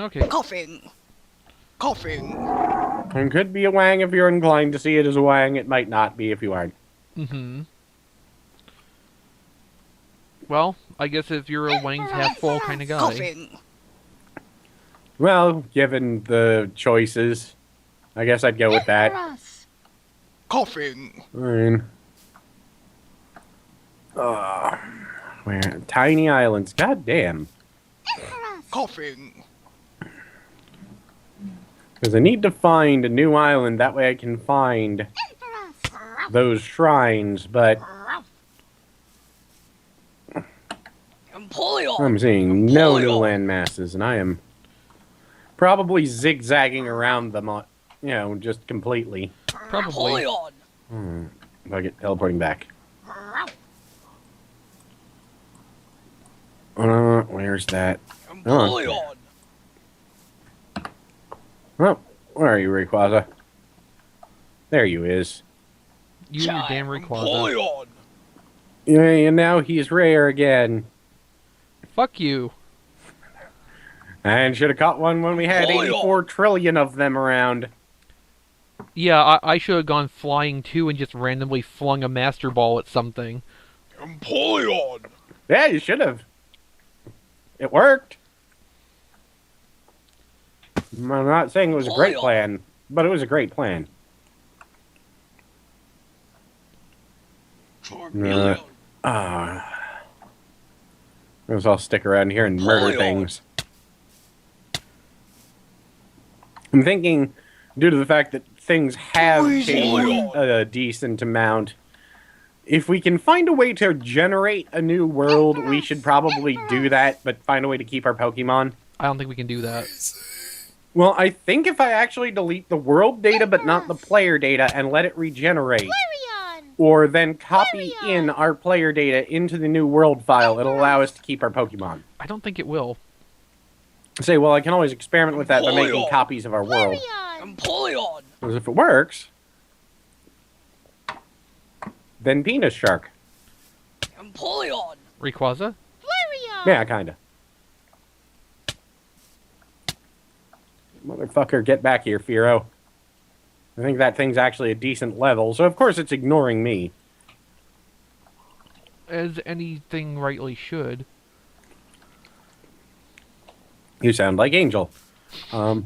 Okay. Coughing. Coughing. It could be a wang if you're inclined to see it as a wang. It might not be if you aren't. Mm-hmm. Well, I guess if you're a wang's half full kind of guy. Coughing. Well, given the choices, I guess I'd go with that. Coughing. I mean, where tiny islands? God damn. Coughing. Because I need to find a new island. That way I can find those shrines. But I'm seeing no new land masses, and I am probably zigzagging around them, you know, just completely. Probably. I'll get teleporting back. Where's that? Oh. Oh, where are you, Rayquaza? There you is. You and your damn Rayquaza. Yeah, and now he's rare again. Fuck you. And should have caught one when we had 84 trillion of them around. Yeah, I should have gone flying too and just randomly flung a Master Ball at something. Empoleon! Yeah, you should have. It worked. I'm not saying it was a great plan, but it was a great plan. I guess I'll stick around here and murder things. I'm thinking, due to the fact that things have changed a decent amount, if we can find a way to generate a new world, we should probably do that, but find a way to keep our Pokemon. I don't think we can do that. Well, I think if I actually delete the world data but not the player data and let it regenerate, or then copy in our player data into the new world file, it'll allow us to keep our Pokemon. I don't think it will. Say, well, I can always experiment with that by making copies of our world. Empoleon! Because if it works, then Penis Shark. Empoleon! Rayquaza? Yeah, kinda. Motherfucker, get back here, Firo. I think that thing's actually a decent level, so of course it's ignoring me. As anything rightly should. You sound like Angel. Are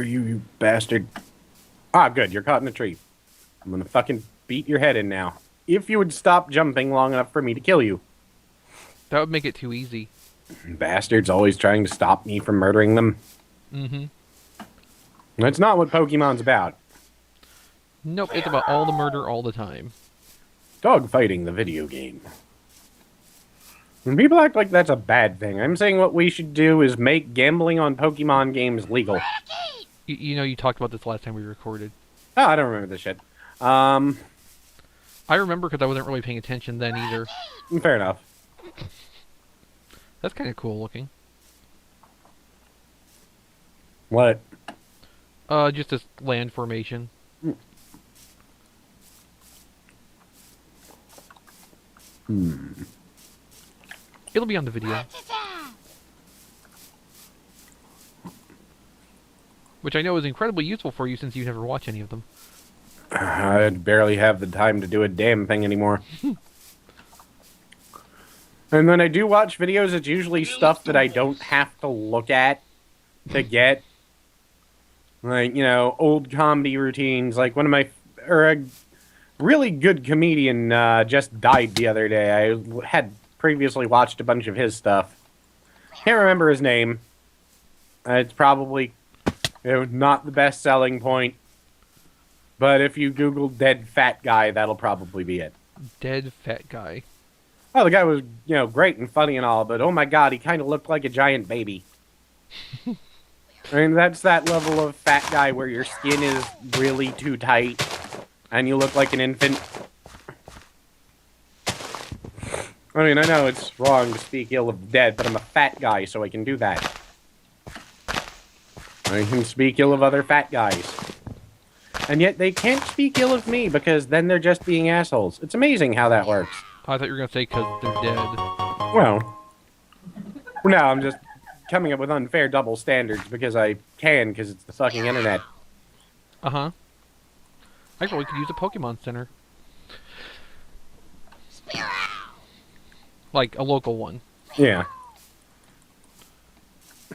you bastard? Ah, good, you're caught in a tree. I'm gonna fucking beat your head in now. If you would stop jumping long enough for me to kill you. That would make it too easy. Bastards always trying to stop me from murdering them. Mm-hmm. That's not what Pokemon's about. Nope, it's about all the murder all the time. Dogfighting, the video game. When people act like that's a bad thing, I'm saying what we should do is make gambling on Pokemon games legal. You know, you talked about this last time we recorded. Oh, I don't remember this shit. I remember because I wasn't really paying attention then either. Fair enough. That's kind of cool looking. What? Just this land formation. It'll be on the video. Which I know is incredibly useful for you since you never watch any of them. I barely have the time to do a damn thing anymore. And when I do watch videos, it's usually stuff that I don't have to look at to get. Like, you know, old comedy routines. Like one of my... Or a really good comedian just died the other day. I had previously watched a bunch of his stuff. Can't remember his name. It's probably not the best selling point. But if you Google dead fat guy, that'll probably be it. Dead fat guy. Oh, the guy was, you know, great and funny and all, but oh my god, he kind of looked like a giant baby. I mean, that's that level of fat guy where your skin is really too tight and you look like an infant. I mean, I know it's wrong to speak ill of the dead, but I'm a fat guy, so I can do that. I can speak ill of other fat guys. And yet they can't speak ill of me, because then they're just being assholes. It's amazing how that works. I thought you were going to say because they're dead. Well, No, I'm just coming up with unfair double standards because I can, because it's the fucking internet. Uh-huh. I really could use a Pokemon Center. Like, a local one. Yeah.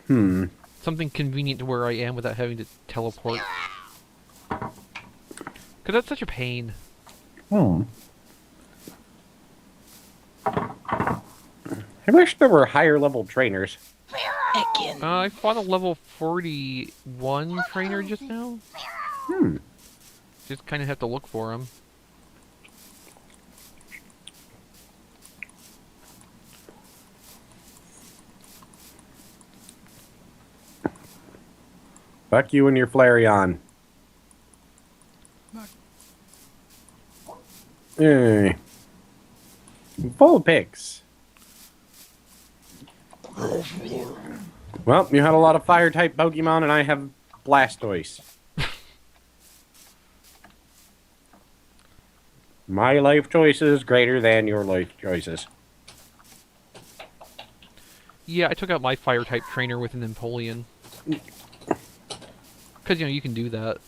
Something convenient to where I am without having to teleport. Because that's such a pain. I wish there were higher level trainers. I fought a level 41 trainer just now. Just kind of have to look for him. Fuck you and your Flareon. Hey. Full of pics. Well, you had a lot of fire-type Pokemon, and I have Blastoise. My life choices greater than your life choices. Yeah, I took out my fire-type trainer with an Empoleon. Because, you can do that.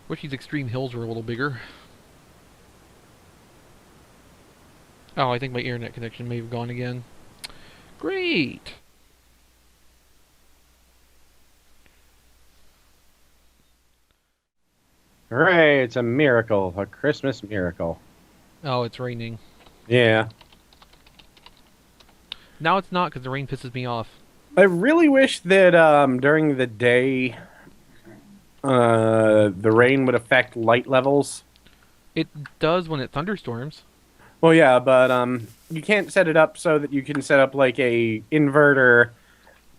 Wish these extreme hills were a little bigger. Oh, I think my internet connection may have gone again. Great! Hooray, it's a miracle. A Christmas miracle. Oh, it's raining. Yeah. Now it's not, because the rain pisses me off. I really wish that during the day the rain would affect light levels. It does when it thunderstorms. Well, yeah, but you can't set it up so that you can set up like a inverter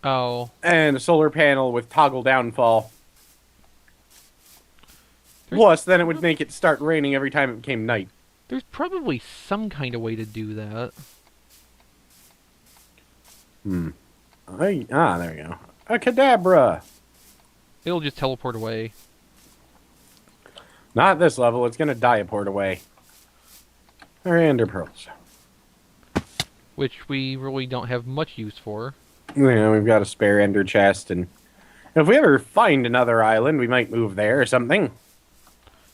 Oh. and a solar panel with toggle downfall. Plus, then it would make it start raining every time it became night. There's probably some kind of way to do that. There we go. A Kadabra! It'll just teleport away. Not at this level, it's gonna diaport away. Or Ender Pearls. Which we really don't have much use for. Yeah, we've got a spare Ender chest, and if we ever find another island, we might move there or something.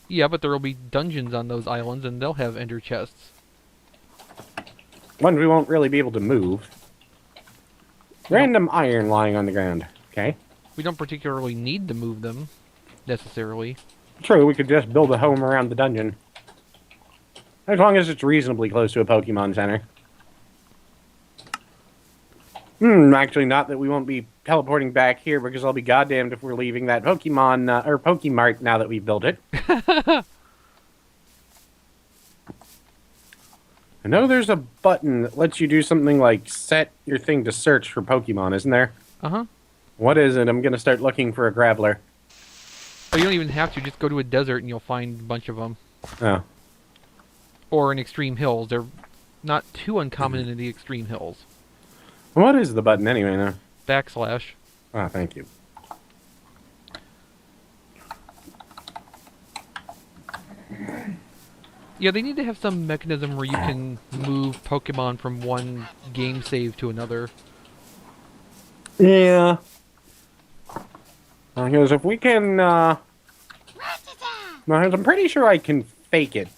Yeah, but there will be dungeons on those islands, and they'll have ender chests. Ones we won't really be able to move. Random iron lying on the ground. Okay. We don't particularly need to move them, necessarily. True, we could just build a home around the dungeon. As long as it's reasonably close to a Pokemon Center. Actually, not that we won't be teleporting back here, because I'll be goddamned if we're leaving that Pokemon, or Pokemart now that we've built it. I know there's a button that lets you do something like set your thing to search for Pokemon, isn't there? Uh-huh. What is it? I'm gonna start looking for a Graveler. Oh, you don't even have to. Just go to a desert and you'll find a bunch of them. Oh. Or in extreme hills. They're not too uncommon in the extreme hills. What is the button anyway now? Backslash. Ah, thank you. Yeah, they need to have some mechanism where you can move Pokemon from one game save to another. Yeah. Because if we can, I'm pretty sure I can fake it.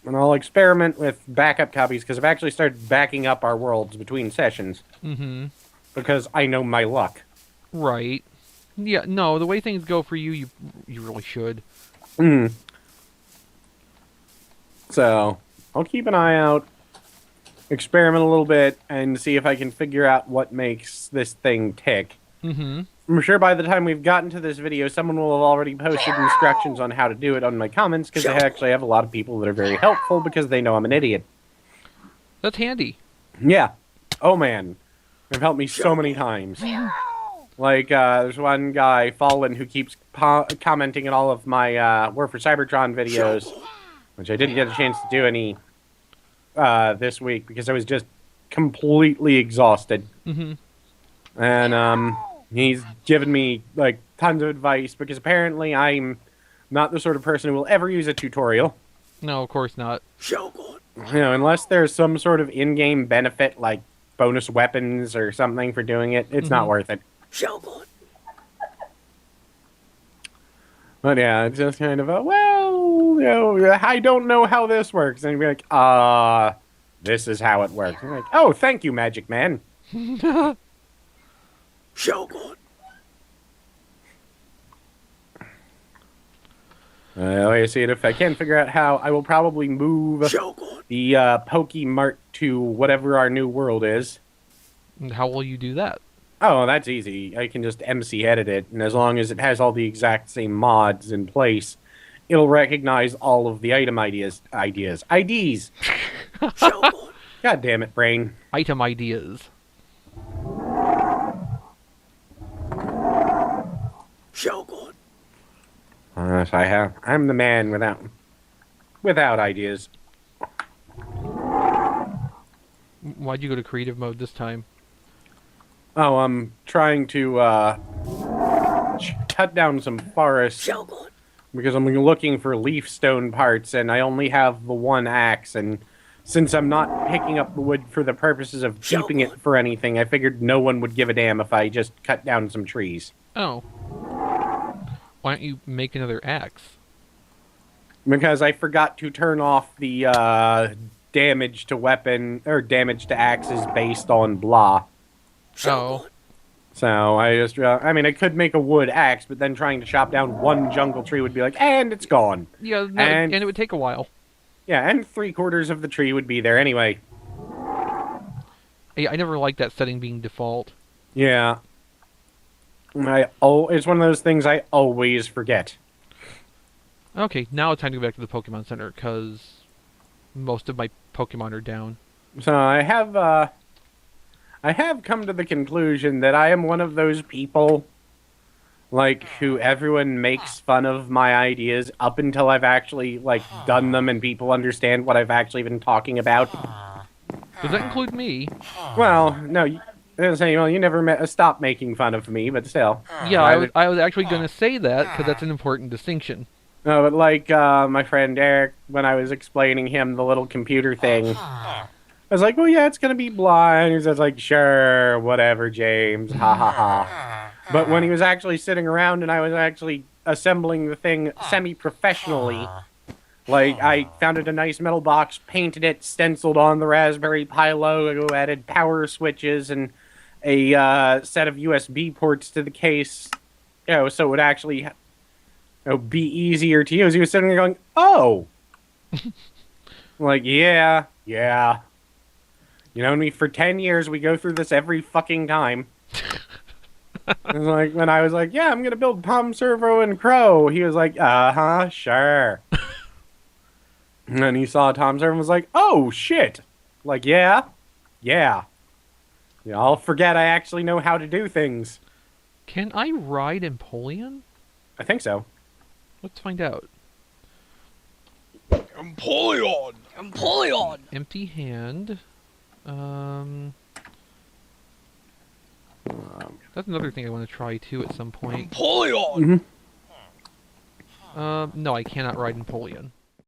And I'll experiment with backup copies, because I've actually started backing up our worlds between sessions. Mm-hmm. Because I know my luck. Right. Yeah, no, the way things go for you, you really should. So, I'll keep an eye out, experiment a little bit, and see if I can figure out what makes this thing tick. Mm-hmm. I'm sure by the time we've gotten to this video, someone will have already posted instructions on how to do it on my comments, because I actually have a lot of people that are very helpful because they know I'm an idiot. That's handy. Yeah. Oh, man. They've helped me so many times. Like, there's one guy, Fallen, who keeps commenting on all of my War for Cybertron videos, which I didn't get a chance to do any this week because I was just completely exhausted. Mm-hmm. And he's given me, like, tons of advice because apparently I'm not the sort of person who will ever use a tutorial. No, of course not. Shogun. Unless there's some sort of in-game benefit, like bonus weapons or something for doing it, it's not worth it. Shogun. But yeah, it's just kind of I don't know how this works. And you'd be like, this is how it works. And you're like, oh, thank you, Magic Man. Shogun. Like I said, if I can figure out how, I will probably move Shogun. the Pokemart to whatever our new world is. And how will you do that? Oh, that's easy. I can just MC edit it, and as long as it has all the exact same mods in place, it'll recognize all of the item IDs. Shogun. God damn it, brain. Item ideas. Shogun. Yes, I have. I'm the man without ideas. Why'd you go to creative mode this time? Oh, I'm trying to cut down some forest Shogun. because I'm looking for leaf stone parts, and I only have the one axe. And since I'm not picking up the wood for the purposes of keeping it for anything, I figured no one would give a damn if I just cut down some trees. Oh. Why don't you make another axe? Because I forgot to turn off the damage to weapon or damage to axes based on blah. Oh. So I just, I could make a wood axe, but then trying to chop down one jungle tree would be like, and it's gone. Yeah, no, And- and it would take a while. Yeah, and 3/4 of the tree would be there anyway. I never liked that setting being default. Yeah. It's one of those things I always forget. Okay, now it's time to go back to the Pokemon Center, because most of my Pokemon are down. So I have come to the conclusion that I am one of those people, like, who everyone makes fun of my ideas up until I've actually, like, done them and people understand what I've actually been talking about. Does that include me? Well, no, you never stopped making fun of me, but still. Yeah, I was actually going to say that, because that's an important distinction. No, but like my friend Eric, when I was explaining him the little computer thing, I was like, well, yeah, it's going to be blind. He says, like, sure, whatever, James, ha ha ha. But when he was actually sitting around and I was actually assembling the thing semi-professionally, like, I found a nice metal box, painted it, stenciled on the Raspberry Pi logo, added power switches and a set of USB ports to the case, so it would actually be easier to use. He was sitting there going, oh! Like, yeah. You know me, for 10 years, we go through this every fucking time. It was like, when I was like, yeah, I'm gonna build Tom Servo and Crow, he was like, uh-huh, sure. And then he saw Tom Servo and was like, oh, shit. Like, yeah. I'll forget I actually know how to do things. Can I ride Empoleon? I think so. Let's find out. Empoleon. Empoleon. Empty hand. That's another thing I want to try too at some point. Empoleon. No, I cannot ride Empoleon.